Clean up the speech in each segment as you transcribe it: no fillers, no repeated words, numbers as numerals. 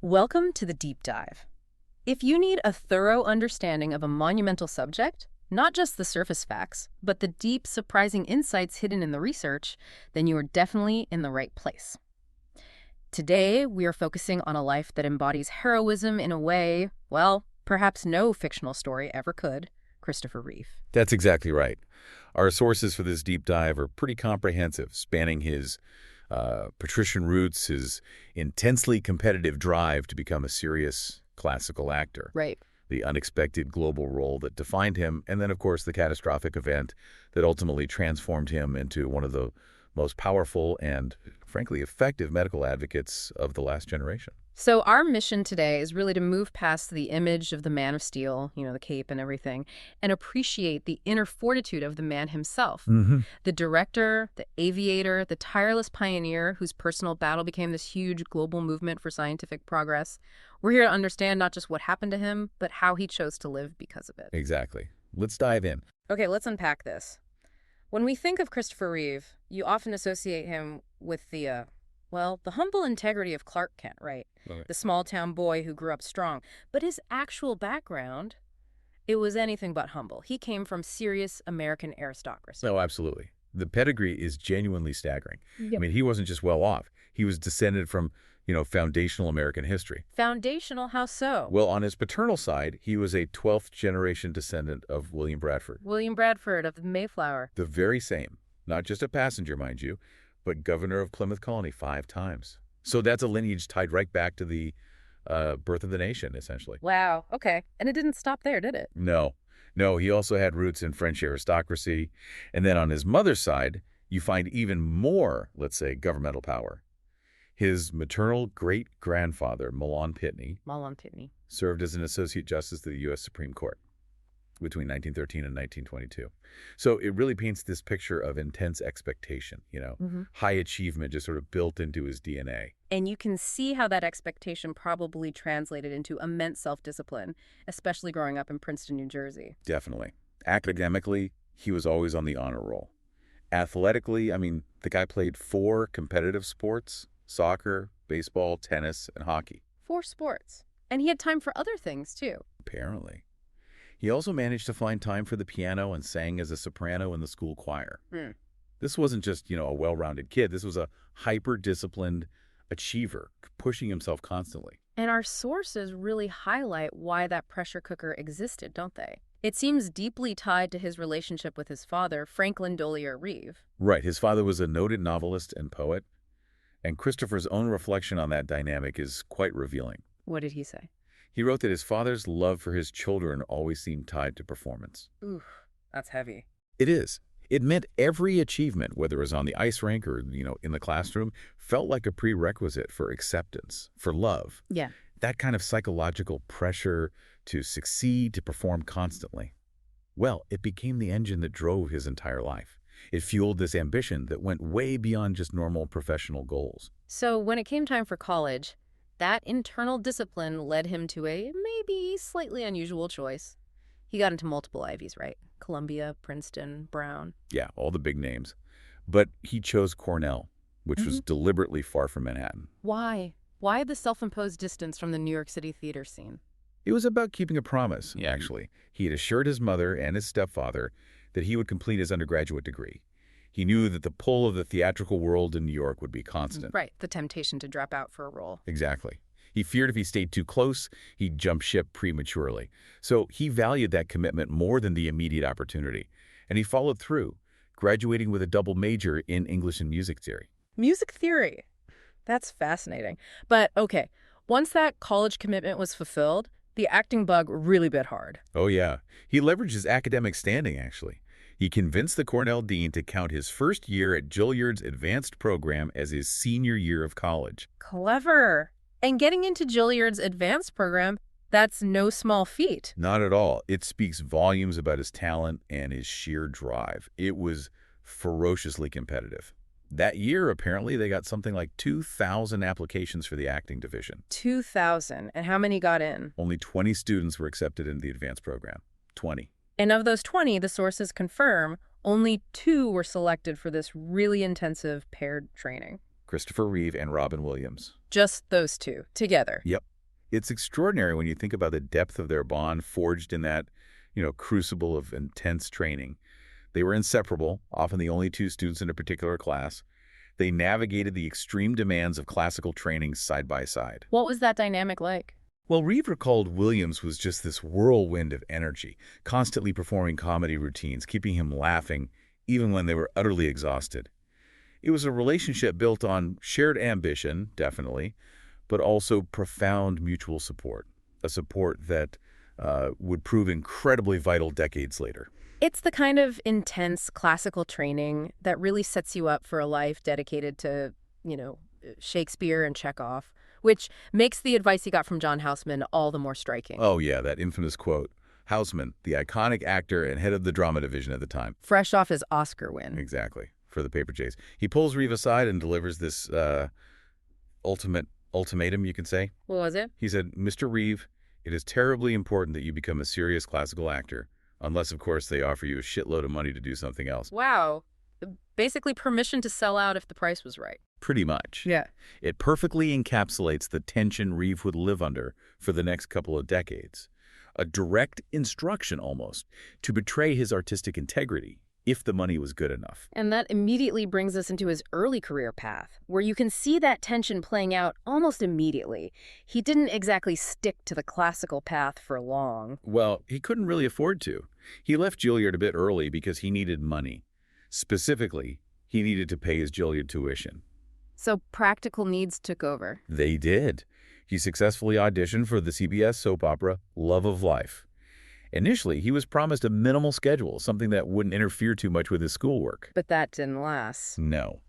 Welcome to the Deep Dive. If you need a thorough understanding of a monumental subject, not just the surface facts, but the deep, surprising insights hidden in the research, then you are definitely in the right place. Today, we are focusing on a life that embodies heroism in a way, well, perhaps no fictional story ever could, Christopher Reeve. That's exactly right. Our sources for this deep dive are pretty comprehensive, spanning his patrician roots, his intensely competitive drive to become a serious classical actor, Right. the unexpected global role that defined him, and then, of course, the catastrophic event that ultimately transformed him into one of the most powerful and, frankly, effective medical advocates of the last generation. So our mission today is really to move past the image of the man of steel, the cape and everything, and appreciate the inner fortitude of the man himself. Mm-hmm. The director, the aviator, the tireless pioneer whose personal battle became this huge global movement for scientific progress. We're here to understand not just what happened to him, but how he chose to live because of it. Exactly. Let's dive in. Okay, let's unpack this. When we think of Christopher Reeve, you often associate him with the humble integrity of Clark Kent, right? Okay. The small-town boy who grew up strong. But his actual background, it was anything but humble. He came from serious American aristocracy. Oh, absolutely. The pedigree is genuinely staggering. Yep. I mean, he wasn't just well off. He was descended from, foundational American history. Foundational, how so? Well, on his paternal side, he was a 12th generation descendant of William Bradford. William Bradford of the Mayflower. The very same. Not just a passenger, mind you, but governor of Plymouth Colony 5 times. So that's a lineage tied right back to the birth of the nation, essentially. Wow, okay. And it didn't stop there, did it? No. No, he also had roots in French aristocracy. And then on his mother's side, you find even more, let's say, governmental power. His maternal great-grandfather, Milan Pitney, served as an associate justice to the U.S. Supreme Court between 1913 and 1922. So it really paints this picture of intense expectation, high achievement just sort of built into his DNA. And you can see how that expectation probably translated into immense self-discipline, especially growing up in Princeton, New Jersey. Definitely. Academically, he was always on the honor roll. Athletically, the guy played 4 competitive sports: soccer, baseball, tennis, and hockey. 4 sports. And he had time for other things, too. Apparently. He also managed to find time for the piano and sang as a soprano in the school choir. This wasn't just, a well-rounded kid. This was a hyper-disciplined achiever, pushing himself constantly. And our sources really highlight why that pressure cooker existed, don't they? It seems deeply tied to his relationship with his father, Franklin Dollier Reeve. Right. His father was a noted novelist and poet, and Christopher's own reflection on that dynamic is quite revealing. What did he say? He wrote that his father's love for his children always seemed tied to performance. Oof, that's heavy. It is. It meant every achievement, whether it was on the ice rink or, in the classroom, felt like a prerequisite for acceptance, for love. Yeah. That kind of psychological pressure to succeed, to perform constantly. Well, it became the engine that drove his entire life. It fueled this ambition that went way beyond just normal professional goals. So when it came time for college, that internal discipline led him to a maybe slightly unusual choice. He got into multiple Ivies, right? Columbia, Princeton, Brown. Yeah, all the big names. But he chose Cornell, which was deliberately far from Manhattan. Why? Why the self-imposed distance from the New York City theater scene? It was about keeping a promise, actually. He had assured his mother and his stepfather that he would complete his undergraduate degree. He knew that the pull of the theatrical world in New York would be constant. Right, the temptation to drop out for a role. Exactly. He feared if he stayed too close, he'd jump ship prematurely. So he valued that commitment more than the immediate opportunity. And he followed through, graduating with a double major in English and music theory. Music theory. That's fascinating. But, okay, once that college commitment was fulfilled, the acting bug really bit hard. Oh, yeah. He leveraged his academic standing, actually. He convinced the Cornell dean to count his first year at Juilliard's advanced program as his senior year of college. Clever. And getting into Juilliard's advanced program, that's no small feat. Not at all. It speaks volumes about his talent and his sheer drive. It was ferociously competitive. That year, apparently, they got something like 2,000 applications for the acting division. 2,000. And how many got in? Only 20 students were accepted into the advanced program. 20. And of those 20, the sources confirm only 2 were selected for this really intensive paired training. Christopher Reeve and Robin Williams. Just those two, together. Yep. It's extraordinary when you think about the depth of their bond forged in that, crucible of intense training. They were inseparable, often the only two students in a particular class. They navigated the extreme demands of classical training side by side. What was that dynamic like? Well, Reeve recalled Williams was just this whirlwind of energy, constantly performing comedy routines, keeping him laughing even when they were utterly exhausted. It was a relationship built on shared ambition, definitely, but also profound mutual support, a support that would prove incredibly vital decades later. It's the kind of intense classical training that really sets you up for a life dedicated to, Shakespeare and Chekhov, which makes the advice he got from John Houseman all the more striking. Oh, yeah, that infamous quote. Houseman, the iconic actor and head of the drama division at the time. Fresh off his Oscar win. Exactly, for The Paper Chase. He pulls Reeve aside and delivers this ultimatum, you can say. What was it? He said, "Mr. Reeve, it is terribly important that you become a serious classical actor, unless, of course, they offer you a shitload of money to do something else." Wow. Basically permission to sell out if the price was right. Pretty much. Yeah. It perfectly encapsulates the tension Reeve would live under for the next couple of decades. A direct instruction, almost, to betray his artistic integrity, if the money was good enough. And that immediately brings us into his early career path, where you can see that tension playing out almost immediately. He didn't exactly stick to the classical path for long. Well, he couldn't really afford to. He left Juilliard a bit early because he needed money. Specifically, he needed to pay his Juilliard tuition. So practical needs took over. They did. He successfully auditioned for the CBS soap opera Love of Life. Initially, he was promised a minimal schedule, something that wouldn't interfere too much with his schoolwork. But that didn't last. No.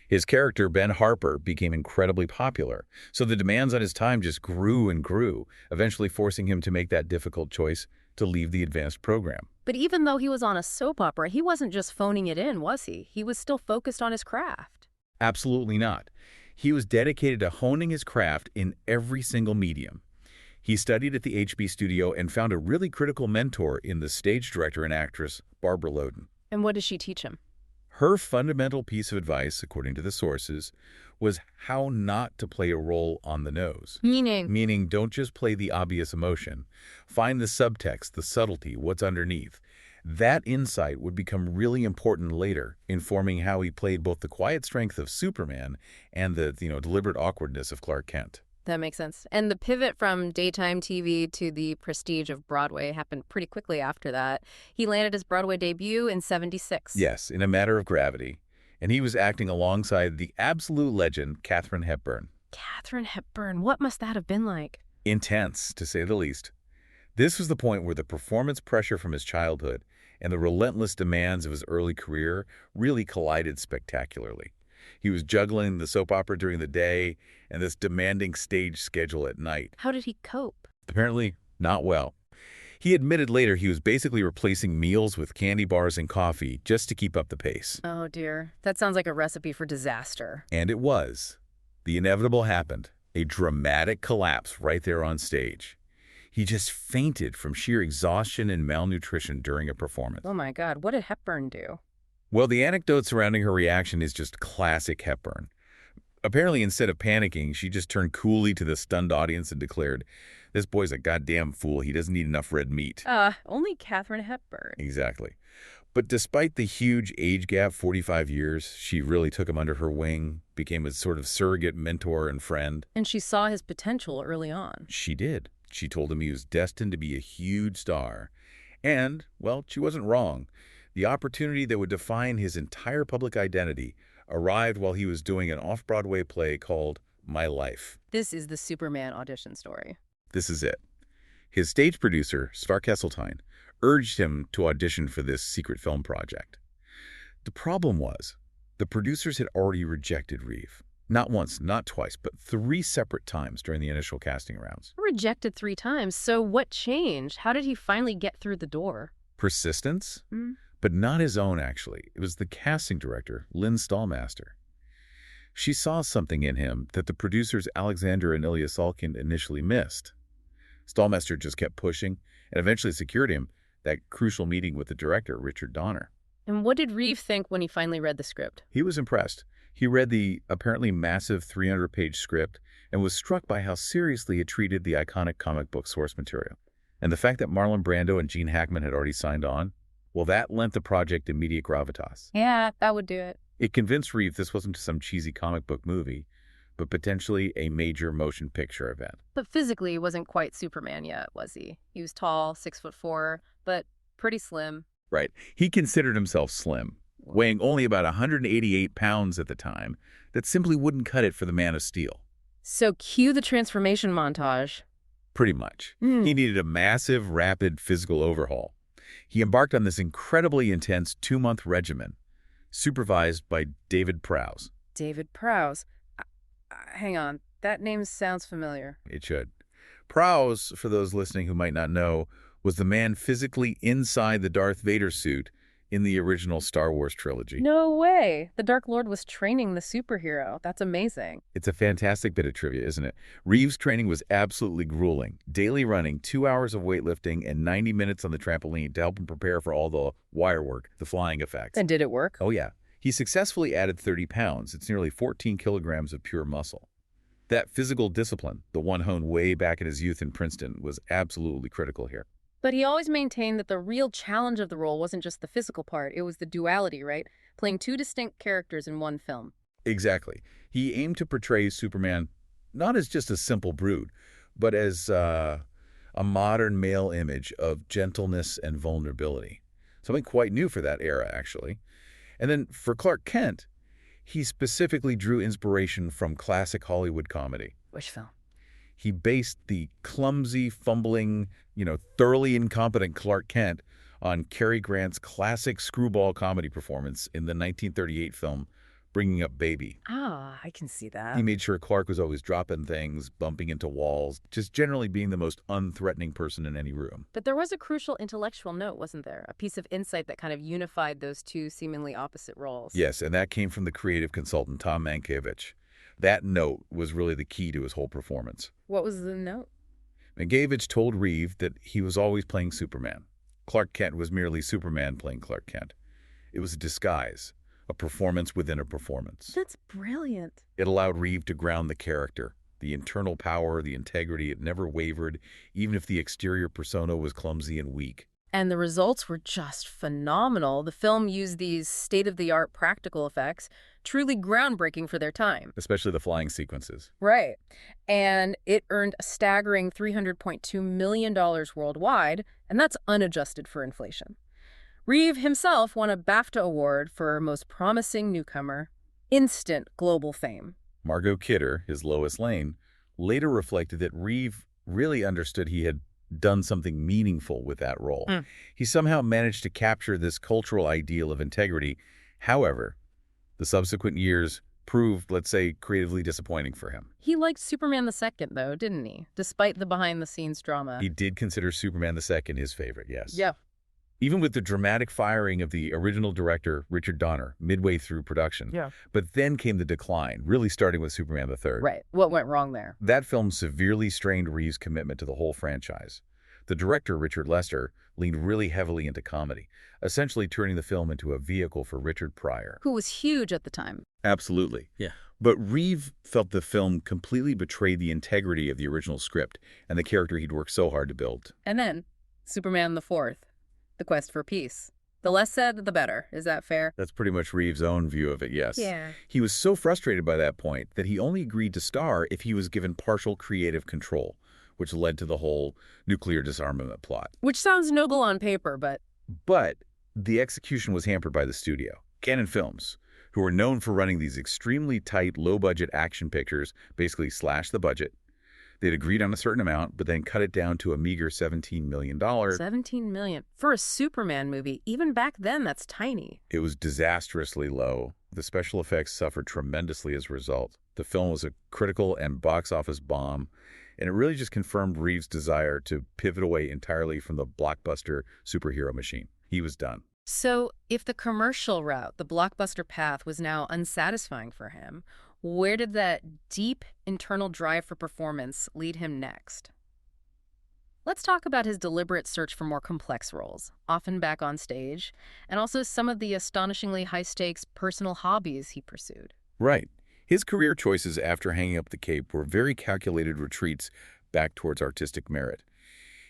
His character, Ben Harper, became incredibly popular, so the demands on his time just grew and grew, eventually forcing him to make that difficult choice to leave the advanced program. But even though he was on a soap opera, he wasn't just phoning it in, was he? He was still focused on his craft. Absolutely not. He was dedicated to honing his craft in every single medium. He studied at the HB studio and found a really critical mentor in the stage director and actress, Barbara Loden. And what did she teach him? Her fundamental piece of advice, according to the sources, was how not to play a role on the nose. Meaning don't just play the obvious emotion. Find the subtext, the subtlety, what's underneath. That insight would become really important later, informing how he played both the quiet strength of Superman and the, deliberate awkwardness of Clark Kent. That makes sense. And the pivot from daytime TV to the prestige of Broadway happened pretty quickly after that. He landed his Broadway debut in '76. Yes, in A Matter of Gravity. And he was acting alongside the absolute legend, Katharine Hepburn. Katharine Hepburn, what must that have been like? Intense, to say the least. This was the point where the performance pressure from his childhood and the relentless demands of his early career really collided spectacularly. He was juggling the soap opera during the day and this demanding stage schedule at night. How did he cope? Apparently, not well. He admitted later he was basically replacing meals with candy bars and coffee just to keep up the pace. Oh, dear. That sounds like a recipe for disaster. And it was. The inevitable happened. A dramatic collapse right there on stage. He just fainted from sheer exhaustion and malnutrition during a performance. Oh, my God. What did Hepburn do? Well, the anecdote surrounding her reaction is just classic Hepburn. Apparently, instead of panicking, she just turned coolly to the stunned audience and declared, "This boy's a goddamn fool. He doesn't eat enough red meat." Only Katharine Hepburn. Exactly. But despite the huge age gap, 45 years, she really took him under her wing, became a sort of surrogate mentor and friend. And she saw his potential early on. She did. She told him he was destined to be a huge star. And, well, she wasn't wrong. The opportunity that would define his entire public identity arrived while he was doing an off-Broadway play called My Life. This is the Superman audition story. This is it. His stage producer, Star Kesseltine, urged him to audition for this secret film project. The problem was, the producers had already rejected Reeve. Not once, not twice, but 3 separate times during the initial casting rounds. Rejected 3 times. So what changed? How did he finally get through the door? Persistence? But not his own, actually. It was the casting director, Lynn Stallmaster. She saw something in him that the producers Alexander and Ilya Salkind initially missed. Stallmaster just kept pushing and eventually secured him that crucial meeting with the director, Richard Donner. And what did Reeve think when he finally read the script? He was impressed. He read the apparently massive 300-page script and was struck by how seriously it treated the iconic comic book source material. And the fact that Marlon Brando and Gene Hackman had already signed on, well, that lent the project immediate gravitas. Yeah, that would do it. It convinced Reeve this wasn't some cheesy comic book movie, but potentially a major motion picture event. But physically, he wasn't quite Superman yet, was he? He was tall, 6'4", but pretty slim. Right. He considered himself slim, weighing only about 188 pounds at the time. That simply wouldn't cut it for the Man of Steel. So cue the transformation montage. Pretty much. He needed a massive, rapid physical overhaul. He embarked on this incredibly intense 2-month regimen, supervised by David Prowse. David Prowse. Hang on, that name sounds familiar. It should. Prowse, for those listening who might not know, was the man physically inside the Darth Vader suit in the original Star Wars trilogy. No way! The Dark Lord was training the superhero. That's amazing. It's a fantastic bit of trivia, isn't it? Reeve's training was absolutely grueling. Daily running, 2 hours of weightlifting, and 90 minutes on the trampoline to help him prepare for all the wire work, the flying effects. And did it work? Oh, yeah. He successfully added 30 pounds. It's nearly 14 kilograms of pure muscle. That physical discipline, the one honed way back in his youth in Princeton, was absolutely critical here. But he always maintained that the real challenge of the role wasn't just the physical part, it was the duality, right? Playing two distinct characters in one film. Exactly. He aimed to portray Superman not as just a simple brute, but as a modern male image of gentleness and vulnerability. Something quite new for that era, actually. And then for Clark Kent, he specifically drew inspiration from classic Hollywood comedy. Which film? He based the clumsy, fumbling, thoroughly incompetent Clark Kent on Cary Grant's classic screwball comedy performance in the 1938 film Bringing Up Baby. Ah, I can see that. He made sure Clark was always dropping things, bumping into walls, just generally being the most unthreatening person in any room. But there was a crucial intellectual note, wasn't there? A piece of insight that kind of unified those two seemingly opposite roles. Yes, and that came from the creative consultant Tom Mankiewicz. That note was really the key to his whole performance. What was the note? Mankiewicz told Reeve that he was always playing Superman. Clark Kent was merely Superman playing Clark Kent. It was a disguise, a performance within a performance. That's brilliant. It allowed Reeve to ground the character, the internal power, the integrity. It never wavered, even if the exterior persona was clumsy and weak. And the results were just phenomenal. The film used these state-of-the-art practical effects, truly groundbreaking for their time. Especially the flying sequences. Right. And it earned a staggering $300.2 million worldwide, and that's unadjusted for inflation. Reeve himself won a BAFTA award for Most Promising Newcomer. Instant global fame. Margot Kidder, his Lois Lane, later reflected that Reeve really understood he had done something meaningful with that role. He somehow managed to capture this cultural ideal of integrity. However, the subsequent years proved, let's say, creatively disappointing for him. He liked Superman II, though, didn't he? Despite the behind-the-scenes drama. He did consider Superman II his favorite, yes. Yeah. Even with the dramatic firing of the original director, Richard Donner, midway through production. Yeah. But then came the decline, really starting with Superman III. Right. What went wrong there? That film severely strained Reeve's commitment to the whole franchise. The director, Richard Lester, leaned really heavily into comedy, essentially turning the film into a vehicle for Richard Pryor. Who was huge at the time. Absolutely. Yeah. But Reeve felt the film completely betrayed the integrity of the original script and the character he'd worked so hard to build. And then, Superman IV, The Quest for Peace. The less said, the better. Is that fair? That's pretty much Reeve's own view of it, yes. Yeah. He was so frustrated by that point that he only agreed to star if he was given partial creative control, which led to the whole nuclear disarmament plot. Which sounds noble on paper, but... But the execution was hampered by the studio, Cannon Films, who were known for running these extremely tight, low-budget action pictures, basically slash the budget. They'd agreed on a certain amount, but then cut it down to a meager $17 million. $17 million. For a Superman movie, even back then, that's tiny. It was disastrously low. The special effects suffered tremendously as a result. The film was a critical and box office bomb, and it really just confirmed Reeve's desire to pivot away entirely from the blockbuster superhero machine. He was done. So, if the commercial route, the blockbuster path, was now unsatisfying for him, where did that deep internal drive for performance lead him next? Let's talk about his deliberate search for more complex roles, often back on stage, and also some of the astonishingly high-stakes personal hobbies he pursued. Right. His career choices after hanging up the cape were very calculated retreats back towards artistic merit.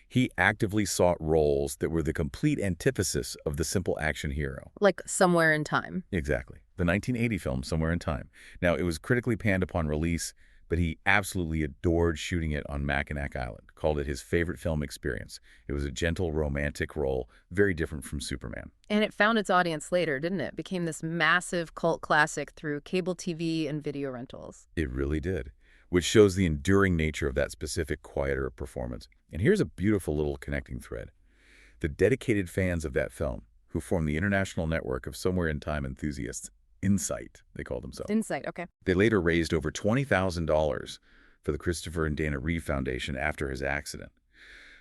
He actively sought roles that were the complete antithesis of the simple action hero. Like Somewhere in Time. Exactly. The 1980 film, Somewhere in Time. Now, it was critically panned upon release, but he absolutely adored shooting it on Mackinac Island, called it his favorite film experience. It was a gentle, romantic role, very different from Superman. And it found its audience later, didn't it? Became this massive cult classic through cable TV and video rentals. It really did, which shows the enduring nature of that specific, quieter performance. And here's a beautiful little connecting thread. The dedicated fans of that film, who formed the international network of Somewhere in Time enthusiasts, Insight, they called themselves. Insight, okay. They later raised over $20,000 for the Christopher and Dana Reeve Foundation after his accident.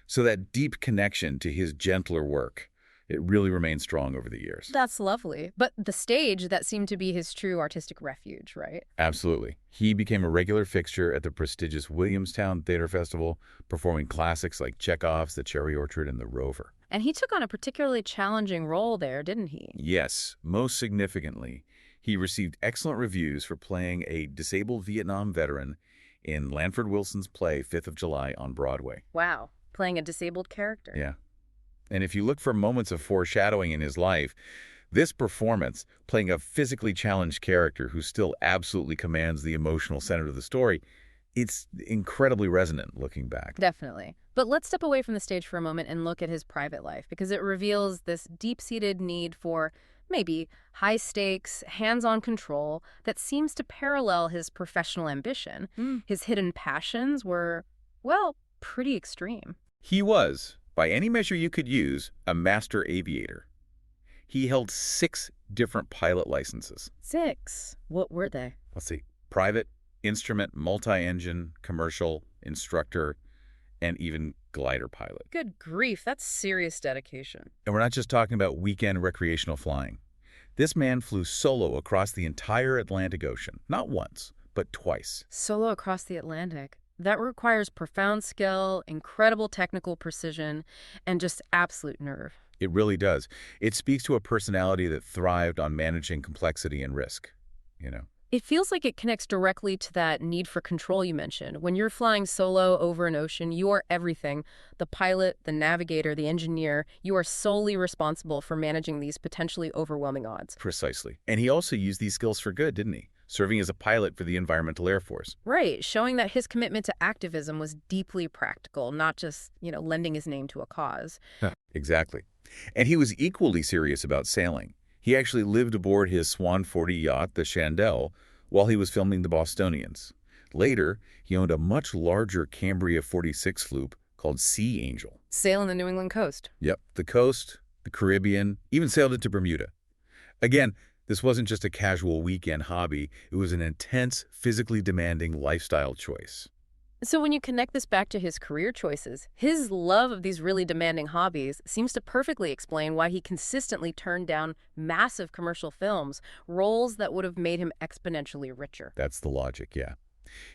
So that deep connection to his gentler work, it really remained strong over the years. That's lovely. But the stage, that seemed to be his true artistic refuge, right? Absolutely. He became a regular fixture at the prestigious Williamstown Theater Festival, performing classics like Chekhov's The Cherry Orchard and The Rover. And he took on a particularly challenging role there, didn't he? Yes, most significantly, he received excellent reviews for playing a disabled Vietnam veteran in Lanford Wilson's play 5th of July on Broadway. Wow. Playing a disabled character. Yeah. And if you look for moments of foreshadowing in his life, this performance, playing a physically challenged character who still absolutely commands the emotional center of the story, it's incredibly resonant looking back. Definitely. But let's step away from the stage for a moment and look at his private life, because it reveals this deep-seated need for maybe high-stakes, hands-on control that seems to parallel his professional ambition. His hidden passions were, well, pretty extreme. He was, by any measure you could use, a master aviator. He held 6 different pilot licenses. 6? What were they? Let's see. Private, instrument, multi-engine, commercial, instructor, and even glider pilot. Good grief, that's serious dedication. And we're not just talking about weekend recreational flying. This man flew solo across the entire Atlantic Ocean, not once, but twice. Solo across the Atlantic. That requires profound skill, incredible technical precision, and just absolute nerve. It really does. It speaks to a personality that thrived on managing complexity and risk, you know. It feels like it connects directly to that need for control you mentioned. When you're flying solo over an ocean, you are everything. The pilot, the navigator, the engineer. You are solely responsible for managing these potentially overwhelming odds. Precisely. And he also used these skills for good, didn't he? Serving as a pilot for the Environmental Air Force. Right, showing that his commitment to activism was deeply practical, not just, lending his name to a cause. Exactly. And he was equally serious about sailing. He actually lived aboard his Swan 40 yacht, the Chandelle, while he was filming The Bostonians. Later, he owned a much larger Cambria 46 sloop called Sea Angel. Sailing the New England coast. Yep, the coast, the Caribbean, even sailed it to Bermuda. Again, this wasn't just a casual weekend hobby. It was an intense, physically demanding lifestyle choice. So when you connect this back to his career choices, his love of these really demanding hobbies seems to perfectly explain why he consistently turned down massive commercial films, roles that would have made him exponentially richer. That's the logic, yeah.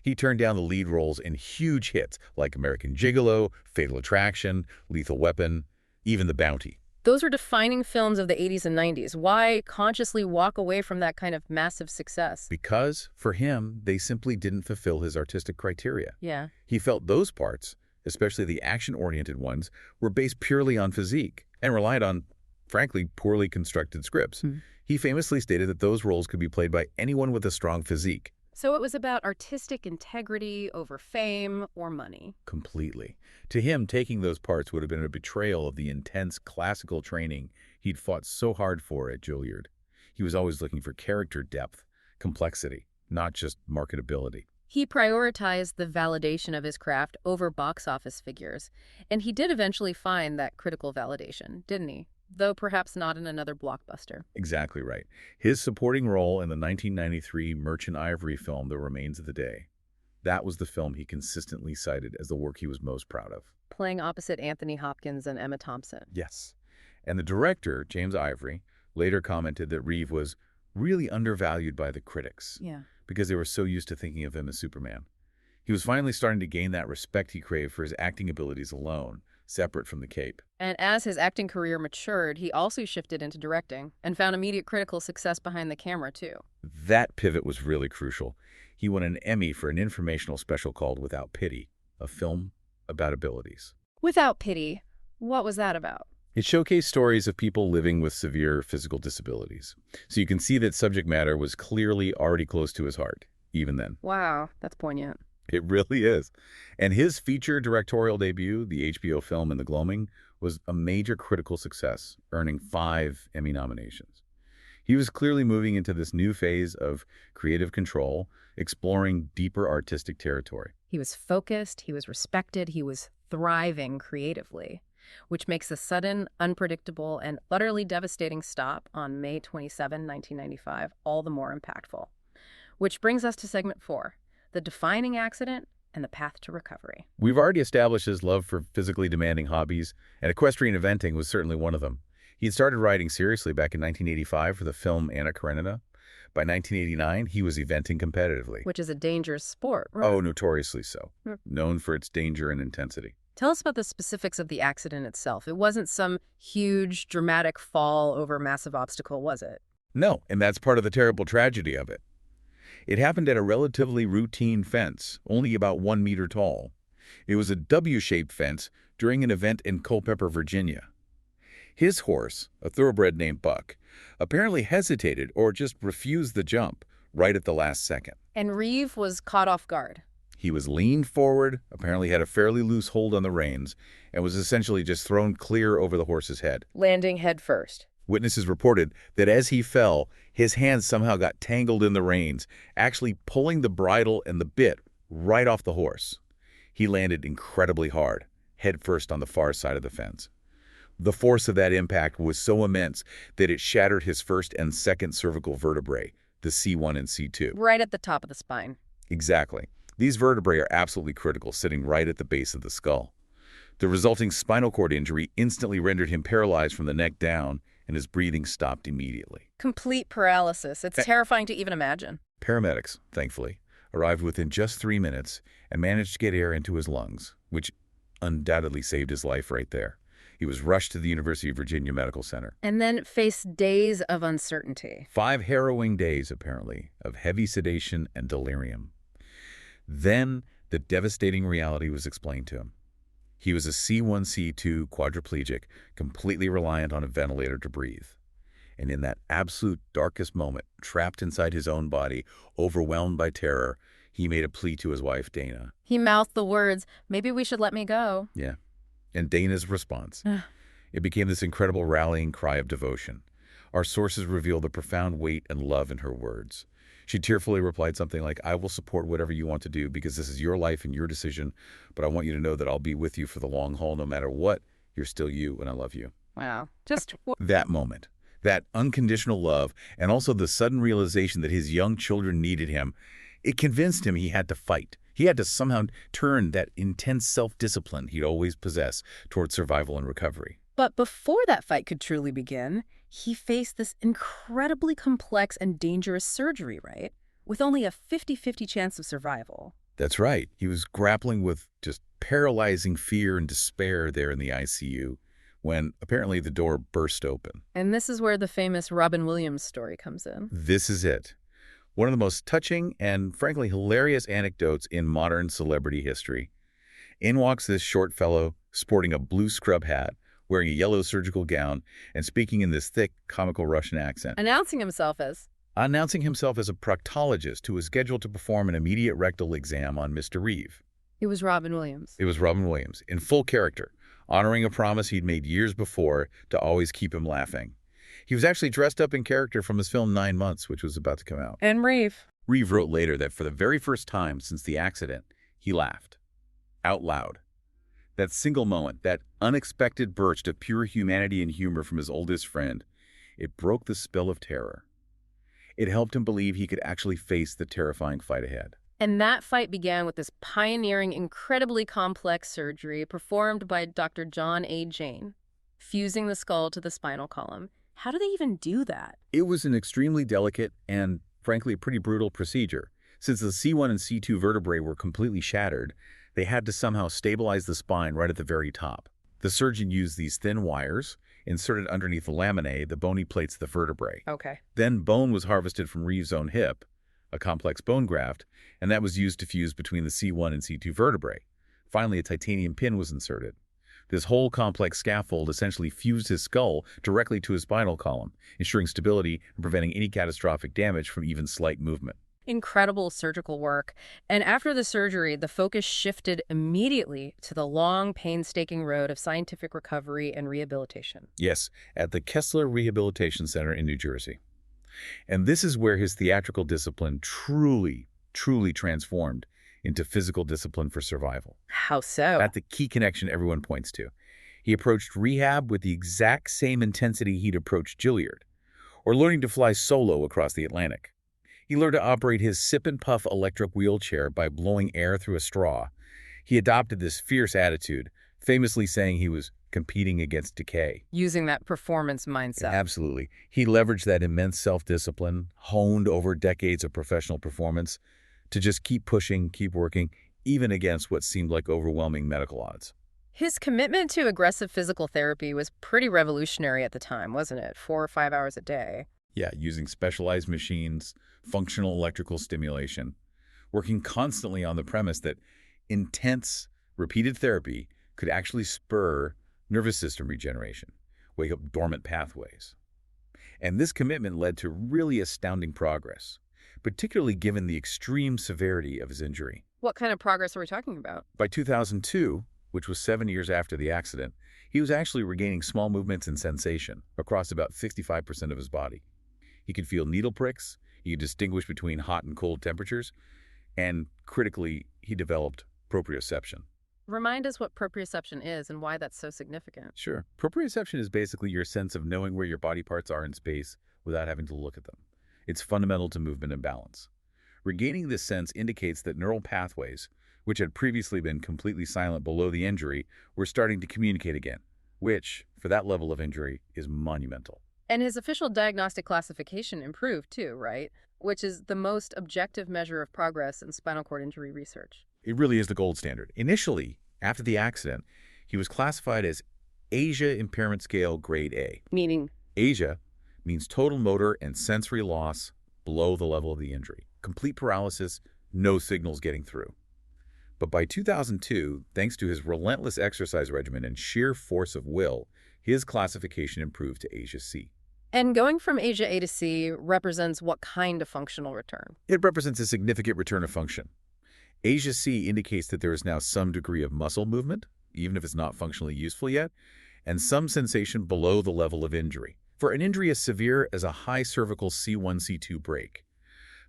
He turned down the lead roles in huge hits like American Gigolo, Fatal Attraction, Lethal Weapon, even The Bounty. Those are defining films of the 80s and 90s. Why consciously walk away from that kind of massive success? Because, for him, they simply didn't fulfill his artistic criteria. Yeah. He felt those parts, especially the action-oriented ones, were based purely on physique and relied on, frankly, poorly constructed scripts. He famously stated that those roles could be played by anyone with a strong physique. So it was about artistic integrity over fame or money. Completely. To him, taking those parts would have been a betrayal of the intense classical training he'd fought so hard for at Juilliard. He was always looking for character depth, complexity, not just marketability. He prioritized the validation of his craft over box office figures. And he did eventually find that critical validation, didn't he? Though perhaps not in another blockbuster. Exactly right. His supporting role in the 1993 Merchant Ivory film, The Remains of the Day. That was the film he consistently cited as the work he was most proud of. Playing opposite Anthony Hopkins and Emma Thompson. Yes. And the director, James Ivory, later commented that Reeve was really undervalued by the critics. Yeah. Because they were so used to thinking of him as Superman. He was finally starting to gain that respect he craved for his acting abilities alone, separate from the cape. And as his acting career matured, he also shifted into directing and found immediate critical success behind the camera, too. That pivot was really crucial. He won an Emmy for an informational special called Without Pity, a film about abilities. Without Pity, what was that about? It showcased stories of people living with severe physical disabilities. So you can see that subject matter was clearly already close to his heart, even then. Wow, that's poignant. It really is. And his feature directorial debut, the HBO film In the Gloaming, was a major critical success, earning 5 Emmy nominations. He was clearly moving into this new phase of creative control, exploring deeper artistic territory. He was focused, he was respected, he was thriving creatively, which makes the sudden, unpredictable, and utterly devastating stop on May 27, 1995 all the more impactful. Which brings us to segment 4, the defining accident and the path to recovery. We've already established his love for physically demanding hobbies, and equestrian eventing was certainly one of them. He had started riding seriously back in 1985 for the film Anna Karenina. By 1989, he was eventing competitively. Which is a dangerous sport, right? Oh, notoriously so. Known for its danger and intensity. Tell us about the specifics of the accident itself. It wasn't some huge, dramatic fall over a massive obstacle, was it? No, and that's part of the terrible tragedy of it. It happened at a relatively routine fence, only about 1 meter tall. It was a W-shaped fence during an event in Culpeper, Virginia. His horse, a thoroughbred named Buck, apparently hesitated or just refused the jump right at the last second. And Reeve was caught off guard. He was leaned forward, apparently had a fairly loose hold on the reins, and was essentially just thrown clear over the horse's head. Landing head first. Witnesses reported that as he fell, his hands somehow got tangled in the reins, actually pulling the bridle and the bit right off the horse. He landed incredibly hard, head first on the far side of the fence. The force of that impact was so immense that it shattered his first and second cervical vertebrae, the C1 and C2. Right at the top of the spine. Exactly. These vertebrae are absolutely critical, sitting right at the base of the skull. The resulting spinal cord injury instantly rendered him paralyzed from the neck down, and his breathing stopped immediately. Complete paralysis. It's terrifying to even imagine. Paramedics, thankfully, arrived within just 3 minutes and managed to get air into his lungs, which undoubtedly saved his life right there. He was rushed to the University of Virginia Medical Center. And then faced days of uncertainty. 5 harrowing days, apparently, of heavy sedation and delirium. Then, the devastating reality was explained to him. He was a C1, C2 quadriplegic, completely reliant on a ventilator to breathe. And in that absolute darkest moment, trapped inside his own body, overwhelmed by terror, he made a plea to his wife, Dana. He mouthed the words, "Maybe we should let me go." Yeah. And Dana's response. It became this incredible rallying cry of devotion. Our sources reveal the profound weight and love in her words. She tearfully replied something like, "I will support whatever you want to do because this is your life and your decision, but I want you to know that I'll be with you for the long haul no matter what. You're still you and I love you." Wow. Just that moment, that unconditional love, and also the sudden realization that his young children needed him, it convinced him he had to fight. He had to somehow turn that intense self-discipline he'd always possessed towards survival and recovery. But before that fight could truly begin, he faced this incredibly complex and dangerous surgery, right? With only a 50-50 chance of survival. That's right. He was grappling with just paralyzing fear and despair there in the ICU when apparently the door burst open. And this is where the famous Robin Williams story comes in. This is it. One of the most touching and, frankly, hilarious anecdotes in modern celebrity history. In walks this short fellow, sporting a blue scrub hat, wearing a yellow surgical gown, and speaking in this thick, comical Russian accent. Announcing himself as a proctologist who was scheduled to perform an immediate rectal exam on Mr. Reeve. It was Robin Williams. It was Robin Williams, in full character, honoring a promise he'd made years before to always keep him laughing. He was actually dressed up in character from his film 9 Months, which was about to come out. And Reeve. Reeve wrote later that for the very first time since the accident, he laughed. Out loud. That single moment, that unexpected burst of pure humanity and humor from his oldest friend, it broke the spell of terror. It helped him believe he could actually face the terrifying fight ahead. And that fight began with this pioneering, incredibly complex surgery performed by Dr. John A. Jane, fusing the skull to the spinal column. How do they even do that? It was an extremely delicate and, frankly, pretty brutal procedure. Since the C1 and C2 vertebrae were completely shattered, they had to somehow stabilize the spine right at the very top. The surgeon used these thin wires inserted underneath the laminae, the bony plates of the vertebrae. Okay. Then bone was harvested from Reeve's own hip, a complex bone graft, and that was used to fuse between the C1 and C2 vertebrae. Finally, a titanium pin was inserted. This whole complex scaffold essentially fused his skull directly to his spinal column, ensuring stability and preventing any catastrophic damage from even slight movement. Incredible surgical work. And after the surgery, the focus shifted immediately to the long, painstaking road of scientific recovery and rehabilitation. Yes, at the Kessler Rehabilitation Center in New Jersey. And this is where his theatrical discipline truly transformed into physical discipline for survival. How so? That's the key connection everyone points to. He approached rehab with the exact same intensity he'd approached Gilliard, or learning to fly solo across the Atlantic. He learned to operate his sip-and-puff electric wheelchair by blowing air through a straw. He adopted this fierce attitude, famously saying he was competing against decay. Using that performance mindset. Absolutely. He leveraged that immense self-discipline, honed over decades of professional performance, to just keep pushing, keep working, even against what seemed like overwhelming medical odds. His commitment to aggressive physical therapy was pretty revolutionary at the time, wasn't it? 4 or 5 hours a day. Yeah, using specialized machines, functional electrical stimulation, working constantly on the premise that intense, repeated therapy could actually spur nervous system regeneration, wake up dormant pathways. And this commitment led to really astounding progress, particularly given the extreme severity of his injury. What kind of progress are we talking about? By 2002, which was 7 years after the accident, he was actually regaining small movements and sensation across about 65% of his body. He could feel needle pricks, he could distinguish between hot and cold temperatures, and critically, he developed proprioception. Remind us what proprioception is and why that's so significant. Sure. Proprioception is basically your sense of knowing where your body parts are in space without having to look at them. It's fundamental to movement and balance. Regaining this sense indicates that neural pathways, which had previously been completely silent below the injury, were starting to communicate again, which, for that level of injury, is monumental. And his official diagnostic classification improved too, right? Which is the most objective measure of progress in spinal cord injury research. It really is the gold standard. Initially, after the accident, he was classified as Asia Impairment Scale Grade A. Meaning? Asia means total motor and sensory loss below the level of the injury. Complete paralysis, no signals getting through. But by 2002, thanks to his relentless exercise regimen and sheer force of will, his classification improved to Asia C. And going from Asia A to C represents what kind of functional return? It represents a significant return of function. Asia C indicates that there is now some degree of muscle movement, even if it's not functionally useful yet, and some sensation below the level of injury. For an injury as severe as a high cervical C1, C2 break,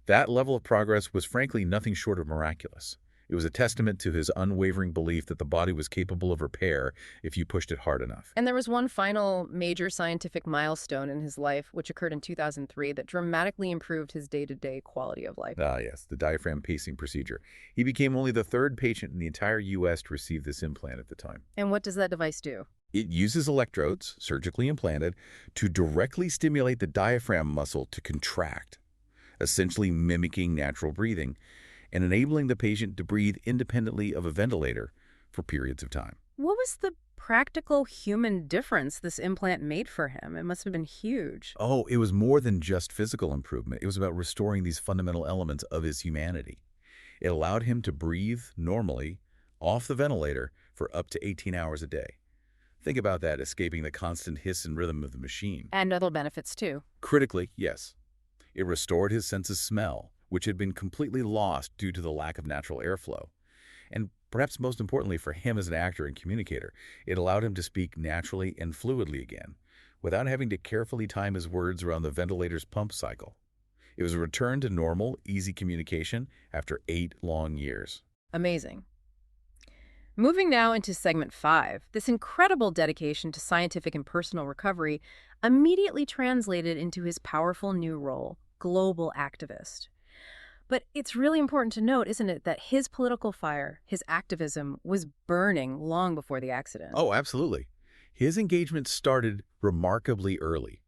that level of progress was frankly nothing short of miraculous. It was a testament to his unwavering belief that the body was capable of repair if you pushed it hard enough. And there was one final major scientific milestone in his life, which occurred in 2003, that dramatically improved his day-to-day quality of life. Ah, yes, the diaphragm pacing procedure. He became only the third patient in the entire U.S. to receive this implant at the time. And what does that device do? It uses electrodes, surgically implanted, to directly stimulate the diaphragm muscle to contract, essentially mimicking natural breathing, and enabling the patient to breathe independently of a ventilator for periods of time. What was the practical human difference this implant made for him? It must have been huge. Oh, it was more than just physical improvement. It was about restoring these fundamental elements of his humanity. It allowed him to breathe normally off the ventilator for up to 18 hours a day. Think about that, escaping the constant hiss and rhythm of the machine. And other benefits, too. Critically, yes. It restored his sense of smell, which had been completely lost due to the lack of natural airflow. And perhaps most importantly for him as an actor and communicator, it allowed him to speak naturally and fluidly again, without having to carefully time his words around the ventilator's pump cycle. It was a return to normal, easy communication after 8 long years. Amazing. Moving now into segment 5, this incredible dedication to scientific and personal recovery immediately translated into his powerful new role, global activist. But it's really important to note, isn't it, that his political fire, his activism, was burning long before the accident. Oh, absolutely. His engagement started remarkably early.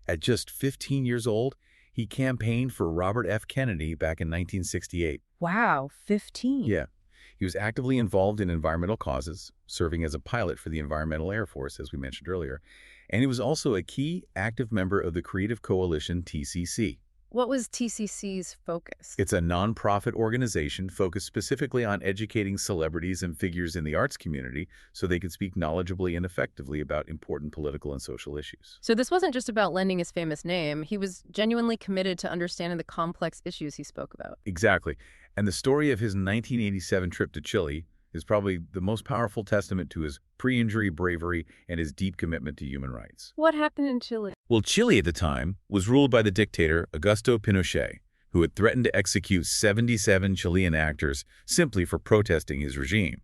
At just 15 years old, he campaigned for Robert F. Kennedy back in 1968. Wow, 15. Yeah. He was actively involved in environmental causes, serving as a pilot for the Environmental Air Force, as we mentioned earlier, and he was also a key active member of the Creative Coalition TCC. What was TCC's focus? It's a nonprofit organization focused specifically on educating celebrities and figures in the arts community so they could speak knowledgeably and effectively about important political and social issues. So this wasn't just about lending his famous name. He was genuinely committed to understanding the complex issues he spoke about. Exactly. And the story of his 1987 trip to Chile is probably the most powerful testament to his pre-injury bravery and his deep commitment to human rights. What happened in Chile? Well, Chile at the time was ruled by the dictator Augusto Pinochet, who had threatened to execute 77 Chilean actors simply for protesting his regime.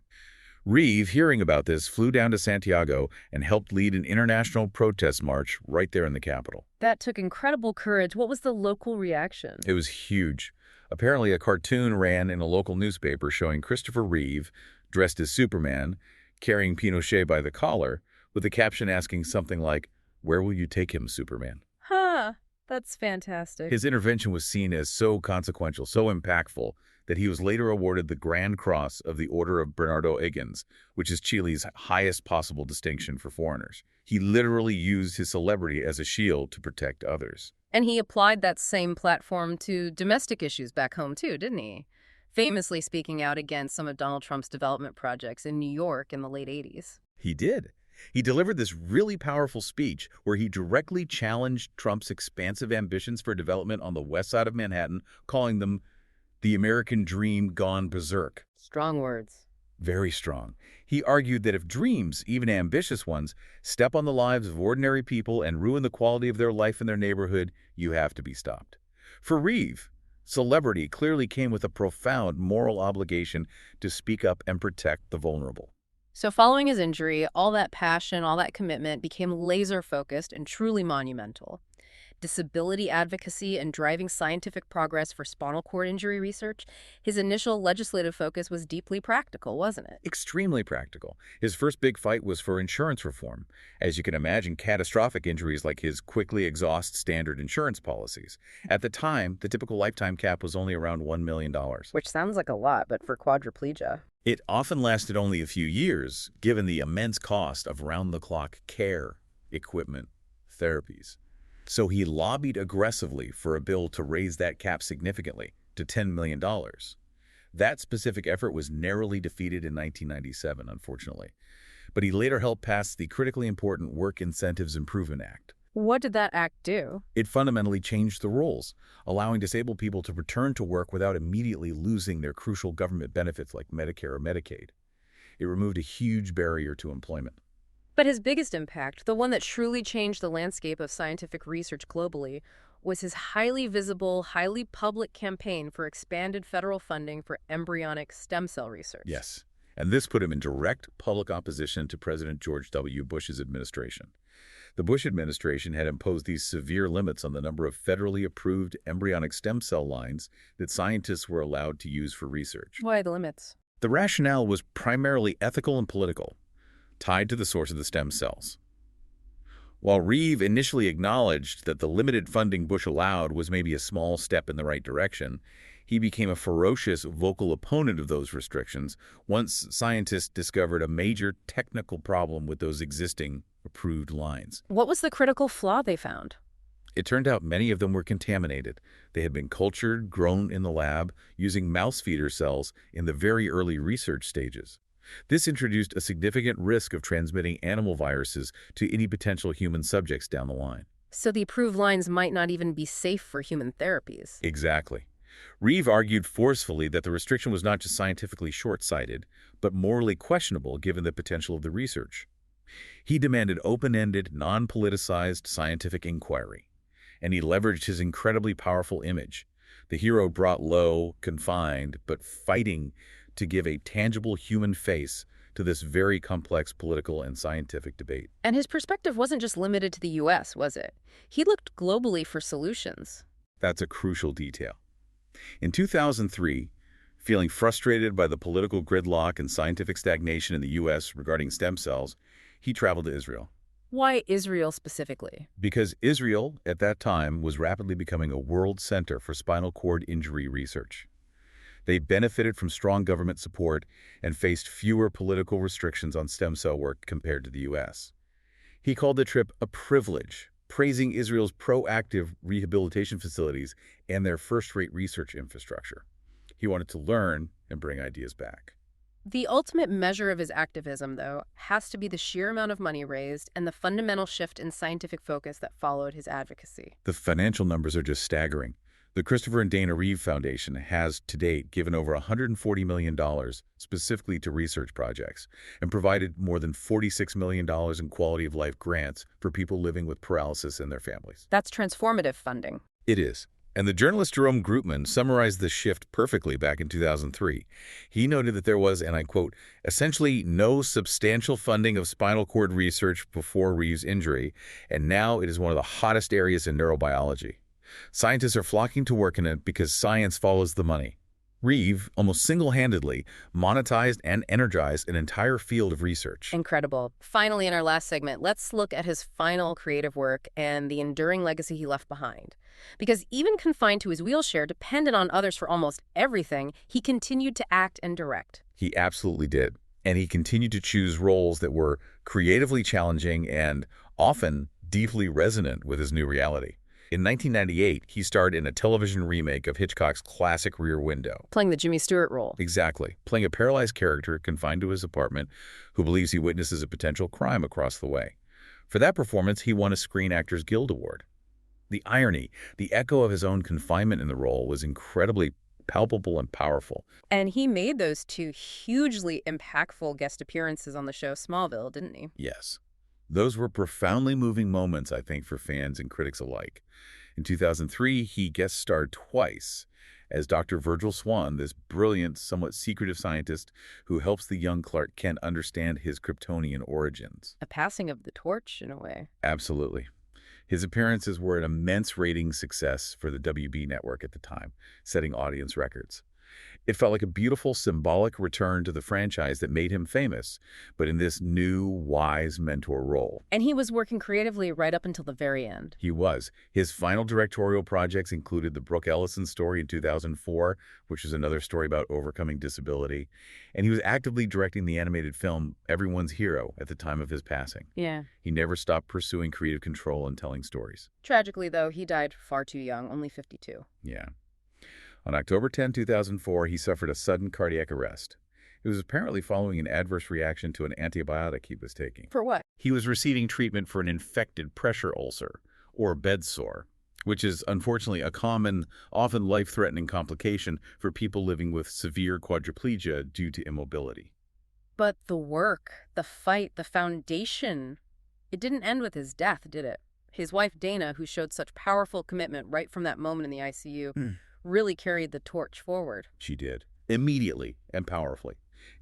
Reeve, hearing about this, flew down to Santiago and helped lead an international protest march right there in the capital. That took incredible courage. What was the local reaction? It was huge. Apparently, a cartoon ran in a local newspaper showing Christopher Reeve, dressed as Superman, carrying Pinochet by the collar, with a caption asking something like, "Where will you take him, Superman?" Huh, that's fantastic. His intervention was seen as so consequential, so impactful, that he was later awarded the Grand Cross of the Order of Bernardo Higgins, which is Chile's highest possible distinction for foreigners. He literally used his celebrity as a shield to protect others. And he applied that same platform to domestic issues back home too, didn't he? Famously speaking out against some of Donald Trump's development projects in New York in the late 80s. He did. He delivered this really powerful speech where he directly challenged Trump's expansive ambitions for development on the west side of Manhattan, calling them the American dream gone berserk. Strong words. Very strong. He argued that if dreams, even ambitious ones, step on the lives of ordinary people and ruin the quality of their life in their neighborhood, you have to be stopped. For Reeve, celebrity clearly came with a profound moral obligation to speak up and protect the vulnerable. So following his injury, all that passion, all that commitment became laser-focused and truly monumental. Disability advocacy and driving scientific progress for spinal cord injury research, his initial legislative focus was deeply practical, wasn't it? Extremely practical. His first big fight was for insurance reform. As you can imagine, catastrophic injuries like his quickly exhaust standard insurance policies. At the time, the typical lifetime cap was only around $1 million. Which sounds like a lot, but for quadriplegia. It often lasted only a few years, given the immense cost of round-the-clock care, equipment, therapies. So he lobbied aggressively for a bill to raise that cap significantly to $10 million. That specific effort was narrowly defeated in 1997, unfortunately. But he later helped pass the critically important Work Incentives Improvement Act. What did that act do? It fundamentally changed the rules, allowing disabled people to return to work without immediately losing their crucial government benefits like Medicare or Medicaid. It removed a huge barrier to employment. But his biggest impact, the one that truly changed the landscape of scientific research globally, was his highly visible, highly public campaign for expanded federal funding for embryonic stem cell research. Yes, and this put him in direct public opposition to President George W. Bush's administration. The Bush administration had imposed these severe limits on the number of federally approved embryonic stem cell lines that scientists were allowed to use for research. Why the limits? The rationale was primarily ethical and political, tied to the source of the stem cells. While Reeve initially acknowledged that the limited funding Bush allowed was maybe a small step in the right direction, he became a ferocious, vocal opponent of those restrictions once scientists discovered a major technical problem with those existing approved lines. What was the critical flaw they found? It turned out many of them were contaminated. They had been cultured, grown in the lab, using mouse feeder cells in the very early research stages. This introduced a significant risk of transmitting animal viruses to any potential human subjects down the line. So the approved lines might not even be safe for human therapies. Exactly. Reeve argued forcefully that the restriction was not just scientifically short-sighted, but morally questionable given the potential of the research. He demanded open-ended, non-politicized scientific inquiry, and he leveraged his incredibly powerful image. The hero brought low, confined, but fighting to give a tangible human face to this very complex political and scientific debate. And his perspective wasn't just limited to the U.S., was it? He looked globally for solutions. That's a crucial detail. In 2003, feeling frustrated by the political gridlock and scientific stagnation in the U.S. regarding stem cells, he traveled to Israel. Why Israel specifically? Because Israel, at that time, was rapidly becoming a world center for spinal cord injury research. They benefited from strong government support and faced fewer political restrictions on stem cell work compared to the U.S. He called the trip a privilege, praising Israel's proactive rehabilitation facilities and their first-rate research infrastructure. He wanted to learn and bring ideas back. The ultimate measure of his activism, though, has to be the sheer amount of money raised and the fundamental shift in scientific focus that followed his advocacy. The financial numbers are just staggering. The Christopher and Dana Reeve Foundation has, to date, given over $140 million specifically to research projects and provided more than $46 million in quality-of-life grants for people living with paralysis and their families. That's transformative funding. It is. And the journalist Jerome Groopman summarized this shift perfectly back in 2003. He noted that there was, and I quote, essentially no substantial funding of spinal cord research before Reeve's injury, and now it is one of the hottest areas in neurobiology. Scientists are flocking to work in it because science follows the money. Reeve, almost single-handedly, monetized and energized an entire field of research. Incredible. Finally, in our last segment, let's look at his final creative work and the enduring legacy he left behind. Because even confined to his wheelchair, dependent on others for almost everything, he continued to act and direct. He absolutely did. And he continued to choose roles that were creatively challenging and often deeply resonant with his new reality. In 1998, he starred in a television remake of Hitchcock's classic Rear Window. Playing the Jimmy Stewart role. Exactly. Playing a paralyzed character confined to his apartment who believes he witnesses a potential crime across the way. For that performance, he won a Screen Actors Guild Award. The irony, the echo of his own confinement in the role was incredibly palpable and powerful. And he made those two hugely impactful guest appearances on the show Smallville, didn't he? Yes. Those were profoundly moving moments, I think, for fans and critics alike. In 2003, he guest starred twice as Dr. Virgil Swan, this brilliant, somewhat secretive scientist who helps the young Clark Kent understand his Kryptonian origins. A passing of the torch, in a way. Absolutely. His appearances were an immense ratings success for the WB network at the time, setting audience records. It felt like a beautiful, symbolic return to the franchise that made him famous, but in this new, wise mentor role. And he was working creatively right up until the very end. He was. His final directorial projects included the Brooke Ellison story in 2004, which is another story about overcoming disability, and he was actively directing the animated film Everyone's Hero at the time of his passing. Yeah. He never stopped pursuing creative control and telling stories. Tragically, though, he died far too young, only 52. Yeah. On October 10, 2004, he suffered a sudden cardiac arrest. It was apparently following an adverse reaction to an antibiotic he was taking. For what? He was receiving treatment for an infected pressure ulcer, or bed sore, which is unfortunately a common, often life-threatening complication for people living with severe quadriplegia due to immobility. But the work, the fight, the foundation, it didn't end with his death, did it? His wife, Dana, who showed such powerful commitment right from that moment in the ICU, really carried the torch forward. She did, immediately and powerfully.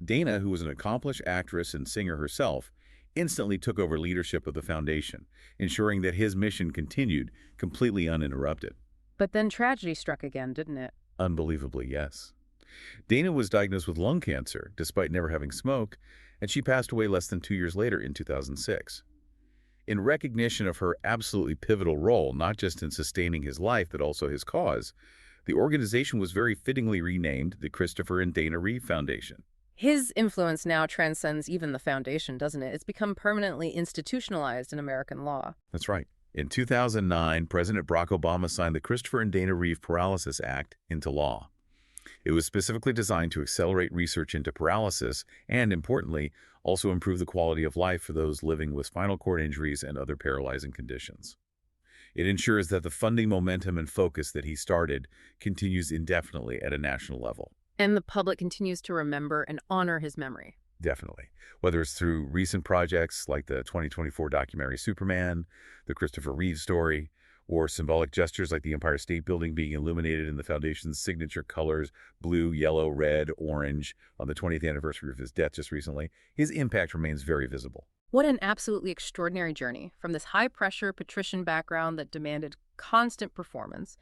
Dana, who was an accomplished actress and singer herself, instantly took over leadership of the foundation, ensuring that his mission continued completely uninterrupted. But then tragedy struck again, didn't it? Unbelievably, yes. Dana was diagnosed with lung cancer, despite never having smoked, and she passed away less than 2 years later in 2006. In recognition of her absolutely pivotal role, not just in sustaining his life, but also his cause, the organization was very fittingly renamed the Christopher and Dana Reeve Foundation. His influence now transcends even the foundation, doesn't it? It's become permanently institutionalized in American law. That's right. In 2009, President Barack Obama signed the Christopher and Dana Reeve Paralysis Act into law. It was specifically designed to accelerate research into paralysis and, importantly, also improve the quality of life for those living with spinal cord injuries and other paralyzing conditions. It ensures that the funding momentum and focus that he started continues indefinitely at a national level. And the public continues to remember and honor his memory. Definitely. Whether it's through recent projects like the 2024 documentary Superman, the Christopher Reeve story, or symbolic gestures like the Empire State Building being illuminated in the Foundation's signature colors, blue, yellow, red, orange, on the 20th anniversary of his death just recently, his impact remains very visible. What an absolutely extraordinary journey from this high-pressure patrician background that demanded constant performance,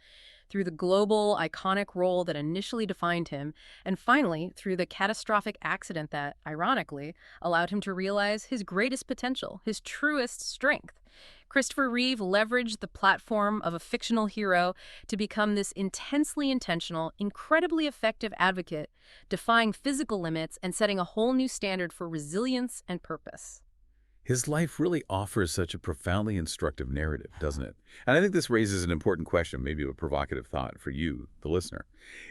through the global, iconic role that initially defined him, and finally through the catastrophic accident that, ironically, allowed him to realize his greatest potential, his truest strength. Christopher Reeve leveraged the platform of a fictional hero to become this intensely intentional, incredibly effective advocate, defying physical limits and setting a whole new standard for resilience and purpose. His life really offers such a profoundly instructive narrative, doesn't it? And I think this raises an important question, maybe a provocative thought for you, the listener.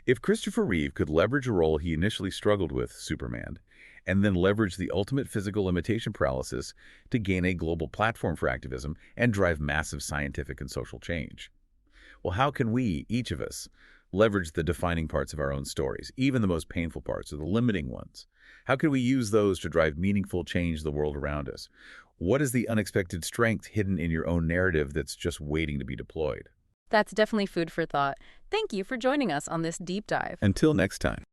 If Christopher Reeve could leverage a role he initially struggled with, Superman, and then leverage the ultimate physical limitation paralysis to gain a global platform for activism and drive massive scientific and social change, well, how can we, each of us, leverage the defining parts of our own stories, even the most painful parts or the limiting ones? How can we use those to drive meaningful change in the world around us? What is the unexpected strength hidden in your own narrative that's just waiting to be deployed? That's definitely food for thought. Thank you for joining us on this deep dive. Until next time.